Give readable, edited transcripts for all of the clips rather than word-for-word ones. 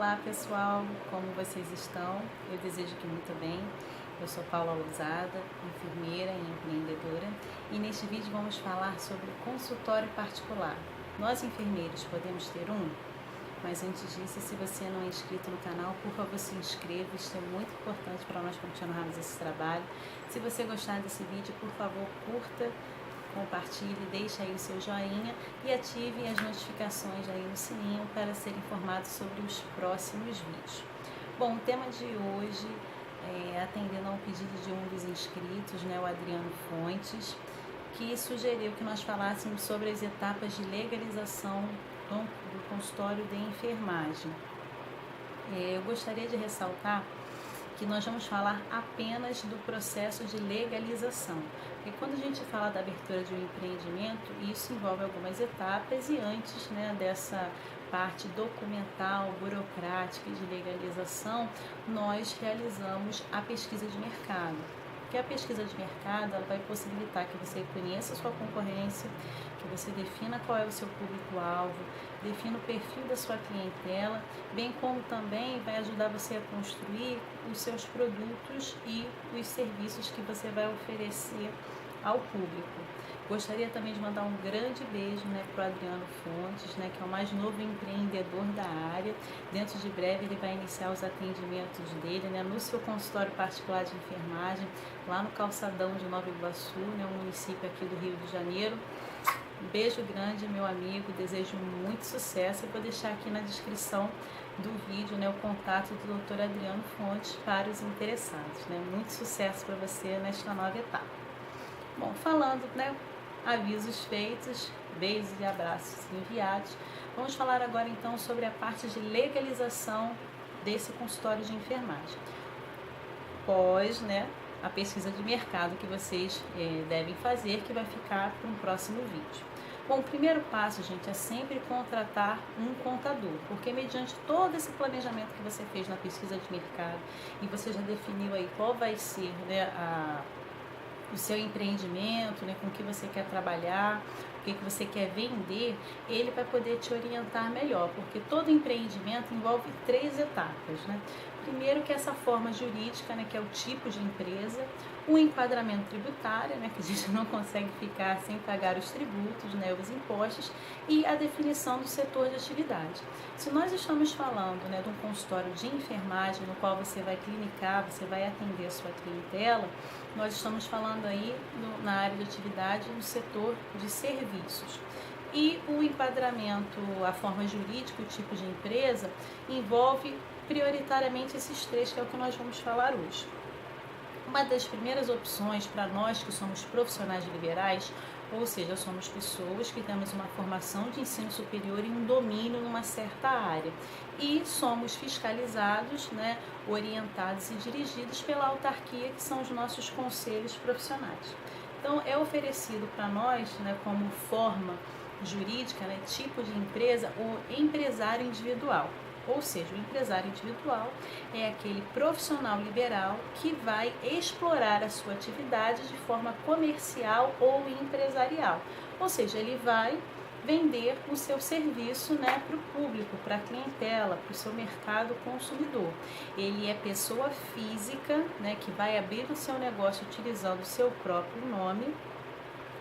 Olá pessoal, como vocês estão? Eu desejo que muito bem. Eu sou Paula Lousada, enfermeira e empreendedora, e neste vídeo vamos falar sobre consultório particular. Nós enfermeiros podemos ter um? Mas antes disso, se você não é inscrito no canal, por favor se inscreva, isso é muito importante para nós continuarmos esse trabalho. Se você gostar desse vídeo, por favor curta, compartilhe, deixe aí o seu joinha e ative as notificações aí no sininho para ser informado sobre os próximos vídeos. Bom, o tema de hoje é atendendo ao pedido de um dos inscritos, né, o Adriano Fontes, que sugeriu que nós falássemos sobre as etapas de legalização do consultório de enfermagem. Eu gostaria de ressaltar que nós vamos falar apenas do processo de legalização. E quando a gente fala da abertura de um empreendimento, isso envolve algumas etapas e antes, né, dessa parte documental, burocrática de legalização, nós realizamos a pesquisa de mercado. Que a pesquisa de mercado ela vai possibilitar que você conheça a sua concorrência, que você defina qual é o seu público-alvo, defina o perfil da sua clientela, bem como também vai ajudar você a construir os seus produtos e os serviços que você vai oferecer ao público. Gostaria também de mandar um grande beijo, né, para o Adriano Fontes, né, que é o mais novo empreendedor da área. Dentro de breve ele vai iniciar os atendimentos dele, né, no seu consultório particular de enfermagem, lá no Calçadão de Nova Iguaçu, né, um município aqui do Rio de Janeiro. Um beijo grande, meu amigo, desejo muito sucesso. Eu vou deixar aqui na descrição do vídeo, né, o contato do Dr. Adriano Fontes para os interessados, né. Muito sucesso para você nesta nova etapa. Bom, falando, né, avisos feitos, beijos e abraços enviados, vamos falar agora então sobre a parte de legalização desse consultório de enfermagem. Pós, né, a pesquisa de mercado que vocês devem fazer, que vai ficar para um próximo vídeo. Bom, o primeiro passo, gente, é sempre contratar um contador, porque mediante todo esse planejamento que você fez na pesquisa de mercado e você já definiu aí qual vai ser, né, o seu empreendimento, né, com o que você quer trabalhar, o que você quer vender, ele vai poder te orientar melhor, porque todo empreendimento envolve 3 etapas, né? Primeiro que é essa forma jurídica, né, que é o tipo de empresa, o enquadramento tributário, né, que a gente não consegue ficar sem pagar os tributos, né, os impostos, e a definição do setor de atividade. Se nós estamos falando, né, de um consultório de enfermagem no qual você vai clinicar, você vai atender a sua clientela, nós estamos falando aí na área de atividade no setor de serviços. E o enquadramento, a forma jurídica, o tipo de empresa, envolve prioritariamente esses 3, que é o que nós vamos falar hoje. Uma das primeiras opções para nós que somos profissionais liberais, ou seja, somos pessoas que temos uma formação de ensino superior e um domínio numa certa área e somos fiscalizados, né, orientados e dirigidos pela autarquia, que são os nossos conselhos profissionais. Então, é oferecido para nós, né, como forma jurídica, né, tipo de empresa, o empresário individual. Ou seja, o empresário individual é aquele profissional liberal que vai explorar a sua atividade de forma comercial ou empresarial. Ou seja, ele vai vender o seu serviço, né, para o público, para a clientela, para o seu mercado consumidor. Ele é pessoa física, né, que vai abrir o seu negócio utilizando o seu próprio nome.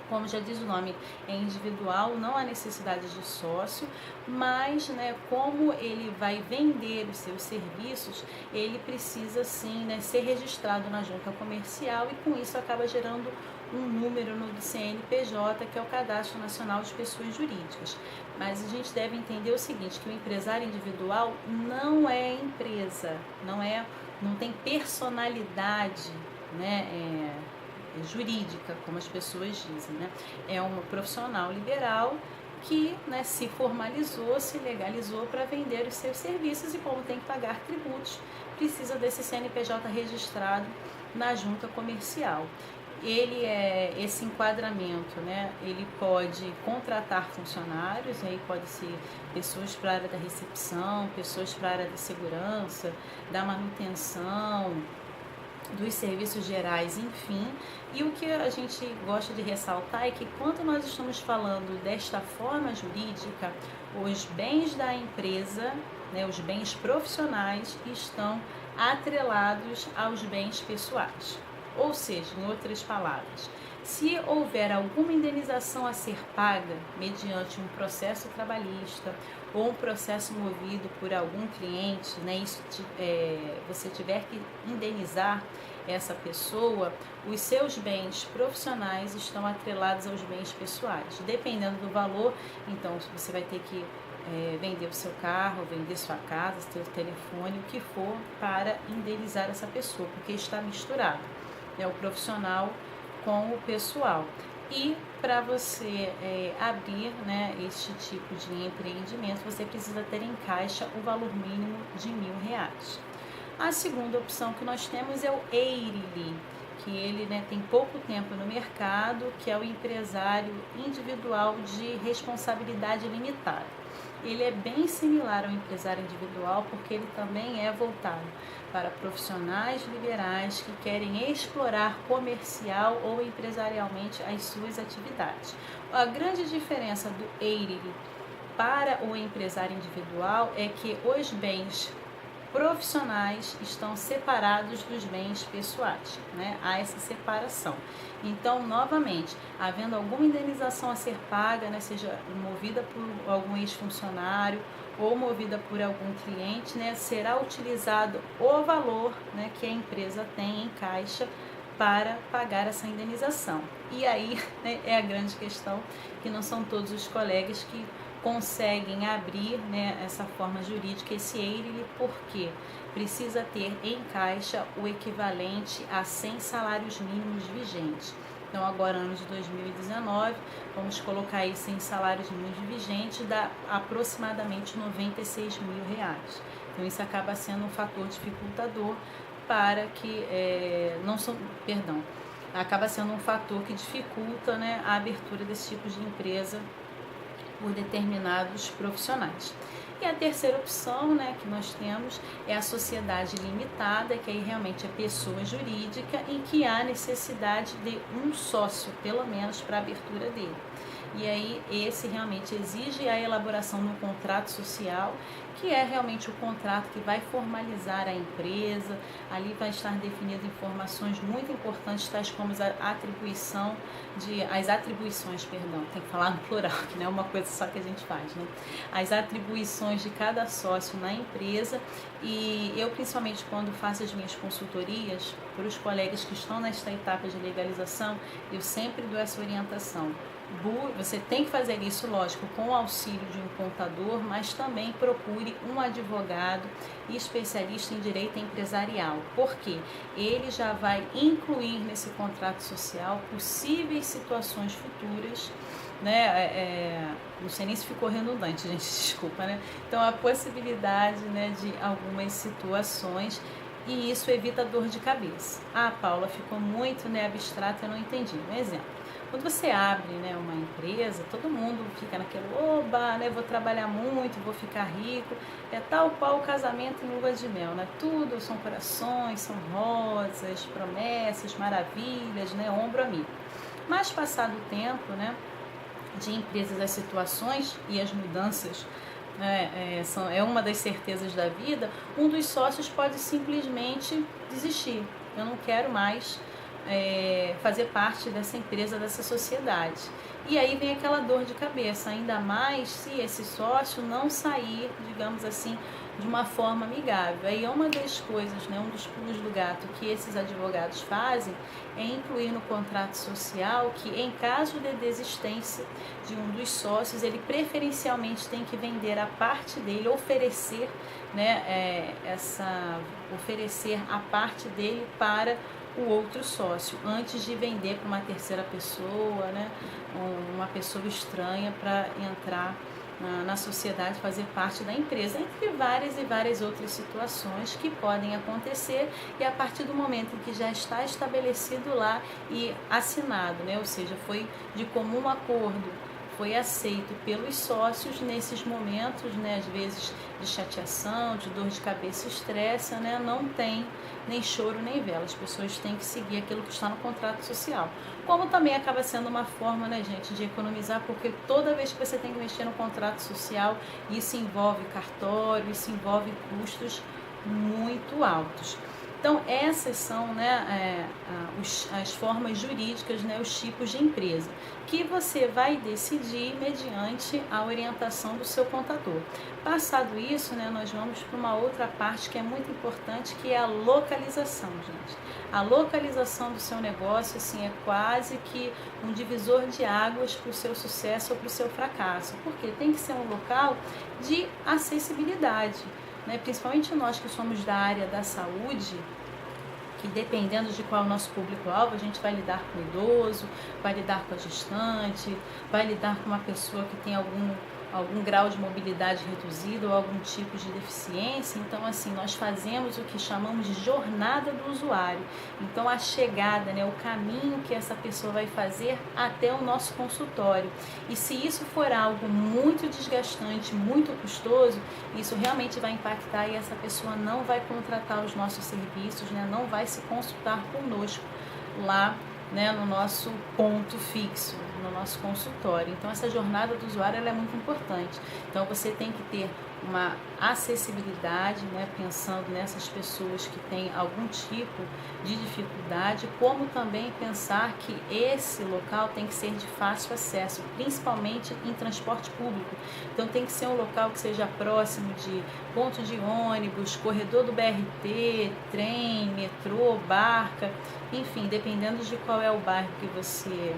Como já diz o nome, é individual, não há necessidade de sócio, mas, né, como ele vai vender os seus serviços, ele precisa sim, né, ser registrado na junta comercial e com isso acaba gerando um número no CNPJ, que é o Cadastro Nacional de Pessoas Jurídicas. Mas a gente deve entender o seguinte, que o empresário individual não é empresa, não tem personalidade, né, jurídica, como as pessoas dizem, né? É um profissional liberal que, né, se formalizou, se legalizou para vender os seus serviços e como tem que pagar tributos, precisa desse CNPJ registrado na junta comercial. Esse enquadramento, né, ele pode contratar funcionários, aí pode ser pessoas para a área da recepção, pessoas para a área da segurança, da manutenção, dos serviços gerais, enfim. E o que a gente gosta de ressaltar é que quando nós estamos falando desta forma jurídica, os bens da empresa, né, os bens profissionais, estão atrelados aos bens pessoais. Ou seja, em outras palavras, se houver alguma indenização a ser paga mediante um processo trabalhista ou um processo movido por algum cliente, né, você tiver que indenizar essa pessoa, os seus bens profissionais estão atrelados aos bens pessoais. Dependendo do valor, então você vai ter que vender o seu carro, vender sua casa, seu telefone, o que for, para indenizar essa pessoa, porque está misturado, né, o profissional com o pessoal. E para você abrir, né, este tipo de empreendimento, você precisa ter em caixa o valor mínimo de R$1.000. A segunda opção que nós temos é o EIRLI, que ele, né, tem pouco tempo no mercado, que é o empresário individual de responsabilidade limitada. Ele é bem similar ao empresário individual, porque ele também é voltado para profissionais liberais que querem explorar comercial ou empresarialmente as suas atividades. A grande diferença do EIRLI para o empresário individual é que os bens profissionais estão separados dos bens pessoais, né? Há essa separação. Então, novamente, havendo alguma indenização a ser paga, né, seja movida por algum ex-funcionário ou movida por algum cliente, né, será utilizado o valor, né, que a empresa tem em caixa para pagar essa indenização. E aí, né, é a grande questão, que não são todos os colegas que conseguem abrir, né, essa forma jurídica, esse EIRLI, porque precisa ter em caixa o equivalente a 100 salários mínimos vigentes. Então, agora, ano de 2019, vamos colocar aí 100 salários mínimos vigentes, dá aproximadamente R$96.000. Então, isso acaba sendo um fator dificultador para que, acaba sendo um fator que dificulta, né, a abertura desse tipo de empresa por determinados profissionais. E a terceira opção, né, que nós temos é a sociedade limitada, que aí realmente é pessoa jurídica em que há necessidade de um sócio, pelo menos, para a abertura dele. E aí esse realmente exige a elaboração de um contrato social, que é realmente o contrato que vai formalizar a empresa. Ali vai estar definidas informações muito importantes, tais como as atribuições, tem que falar no plural, que não é uma coisa só que a gente faz, né? As atribuições de cada sócio na empresa. E eu, principalmente quando faço as minhas consultorias para os colegas que estão nesta etapa de legalização, eu sempre dou essa orientação. Você tem que fazer isso, lógico, com o auxílio de um contador, mas também procure um advogado especialista em direito empresarial, porque ele já vai incluir nesse contrato social possíveis situações futuras, né? Não sei nem se ficou redundante, gente, desculpa, né? Então, a possibilidade, né, de algumas situações, e isso evita dor de cabeça. Ah, Paula, ficou muito, né, abstrato, eu não entendi. Um exemplo. Quando você abre, né, uma empresa, todo mundo fica naquele, oba, né, vou trabalhar muito, vou ficar rico. É tal qual o casamento em lua de mel, né? Tudo são corações, são rosas, promessas, maravilhas, né, ombro amigo. Mas passado o tempo, né, de empresas, as situações e as mudanças, é uma das certezas da vida, um dos sócios pode simplesmente desistir. Eu não quero mais fazer parte dessa empresa, dessa sociedade. E aí vem aquela dor de cabeça, ainda mais se esse sócio não sair, digamos assim, de uma forma amigável. Aí é uma das coisas, né, um dos pulos do gato que esses advogados fazem é incluir no contrato social que, em caso de desistência de um dos sócios, ele preferencialmente tem que vender a parte dele, oferecer, né, oferecer a parte dele para o outro sócio, antes de vender para uma terceira pessoa, né, uma pessoa estranha, para entrar na sociedade, fazer parte da empresa, entre várias e várias outras situações que podem acontecer, e a partir do momento em que já está estabelecido lá e assinado, né, ou seja, foi de comum acordo foi aceito pelos sócios nesses momentos, né, às vezes de chateação, de dor de cabeça e estresse, né, não tem nem choro nem vela. As pessoas têm que seguir aquilo que está no contrato social. Como também acaba sendo uma forma, né, gente, de economizar, porque toda vez que você tem que mexer no contrato social, isso envolve cartório, isso envolve custos muito altos. Então, essas são, né, as formas jurídicas, né, os tipos de empresa, que você vai decidir mediante a orientação do seu contador. Passado isso, né, nós vamos para uma outra parte que é muito importante, que é a localização, gente. A localização do seu negócio, assim, é quase que um divisor de águas para o seu sucesso ou para o seu fracasso, porque tem que ser um local de acessibilidade, né? Principalmente nós que somos da área da saúde, que dependendo de qual é o nosso público-alvo, a gente vai lidar com o idoso, vai lidar com a gestante, vai lidar com uma pessoa que tem algum grau de mobilidade reduzido ou algum tipo de deficiência. Então, assim, nós fazemos o que chamamos de jornada do usuário. Então, a chegada, né, o caminho que essa pessoa vai fazer até o nosso consultório. E se isso for algo muito desgastante, muito custoso, isso realmente vai impactar e essa pessoa não vai contratar os nossos serviços, né, não vai se consultar conosco lá, né, no nosso ponto fixo, no nosso consultório. Então, essa jornada do usuário ela é muito importante. Então, você tem que ter uma acessibilidade, né, pensando nessas pessoas que têm algum tipo de dificuldade, como também pensar que esse local tem que ser de fácil acesso, principalmente em transporte público. Então, tem que ser um local que seja próximo de ponto de ônibus, corredor do BRT, trem, metrô, barca, enfim, dependendo de qual é o bairro que você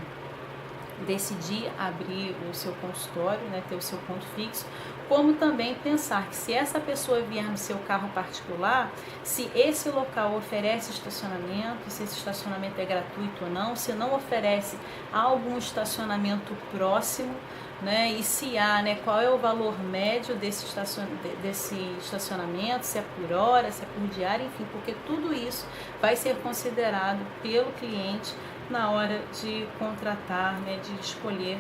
decidir abrir o seu consultório, né, ter o seu ponto fixo, como também pensar que se essa pessoa vier no seu carro particular, se esse local oferece estacionamento, se esse estacionamento é gratuito ou não, se não oferece algum estacionamento próximo, né, e se há, né, qual é o valor médio desse estacionamento, se é por hora, se é por diária, enfim, porque tudo isso vai ser considerado pelo cliente na hora de contratar, né, de escolher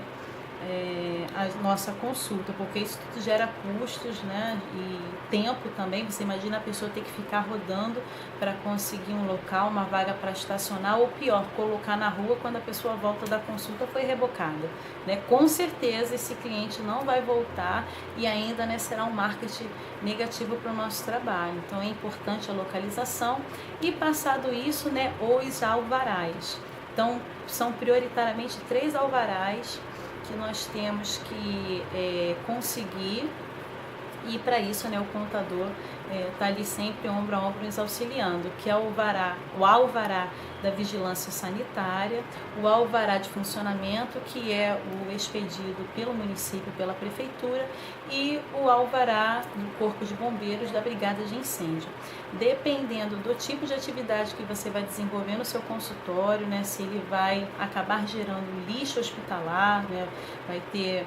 a nossa consulta, porque isso tudo gera custos, né, e tempo também. Você imagina a pessoa ter que ficar rodando para conseguir um local, uma vaga para estacionar, ou pior, colocar na rua quando a pessoa volta da consulta foi rebocada, né? Com certeza esse cliente não vai voltar e ainda, né, será um marketing negativo para o nosso trabalho. Então é importante a localização e, passado isso, né, os alvarás. Então são prioritariamente 3 alvarás que nós temos que conseguir, e para isso, né, o contador está ali sempre ombro a ombro nos auxiliando, que é o alvará da vigilância sanitária, o alvará de funcionamento, que é o expedido pelo município, pela prefeitura, e o alvará do Corpo de Bombeiros da Brigada de Incêndio. Dependendo do tipo de atividade que você vai desenvolver no seu consultório, né, se ele vai acabar gerando lixo hospitalar, né, vai ter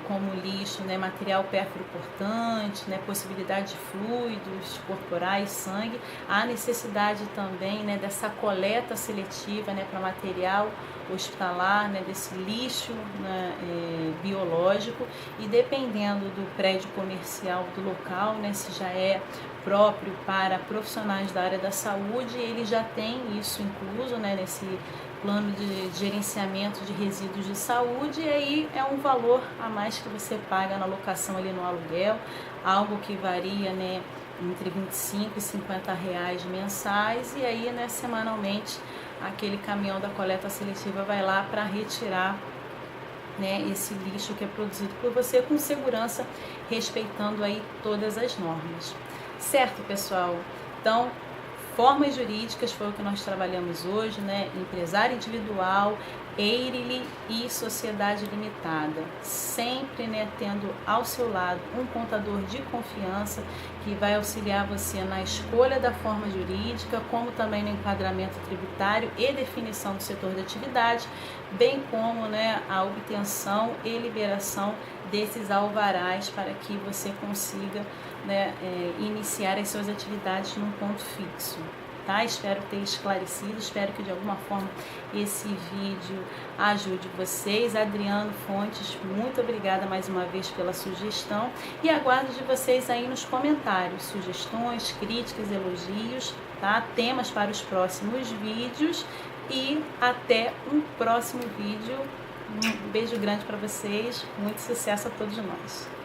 como lixo, né, material pérfuro cortante, né, possibilidade de fluidos corporais, sangue, há necessidade também, né, dessa coleta seletiva, né, para material hospitalar, né, desse lixo, né, biológico, e dependendo do prédio comercial do local, né, se já é próprio para profissionais da área da saúde, ele já tem isso incluso, né, nesse plano de gerenciamento de resíduos de saúde, e aí é um valor a mais que você paga na locação ali no aluguel, algo que varia, né, entre R$25 e R$50 mensais, e aí, né, semanalmente aquele caminhão da coleta seletiva vai lá para retirar, né, esse lixo que é produzido por você com segurança, respeitando aí todas as normas. Certo, pessoal? Então, formas jurídicas foi o que nós trabalhamos hoje, né? Empresário individual, EIRELI e sociedade limitada. Sempre, né, tendo ao seu lado um contador de confiança que vai auxiliar você na escolha da forma jurídica, como também no enquadramento tributário e definição do setor de atividade, bem como, né, a obtenção e liberação desses alvarás para que você consiga, né, iniciar as suas atividades num ponto fixo. tá? Espero ter esclarecido, espero que de alguma forma esse vídeo ajude vocês. Adriano Fontes, muito obrigada mais uma vez pela sugestão e aguardo de vocês aí nos comentários, sugestões, críticas, elogios, tá? Temas para os próximos vídeos e até um próximo vídeo. Um beijo grande para vocês, muito sucesso a todos nós.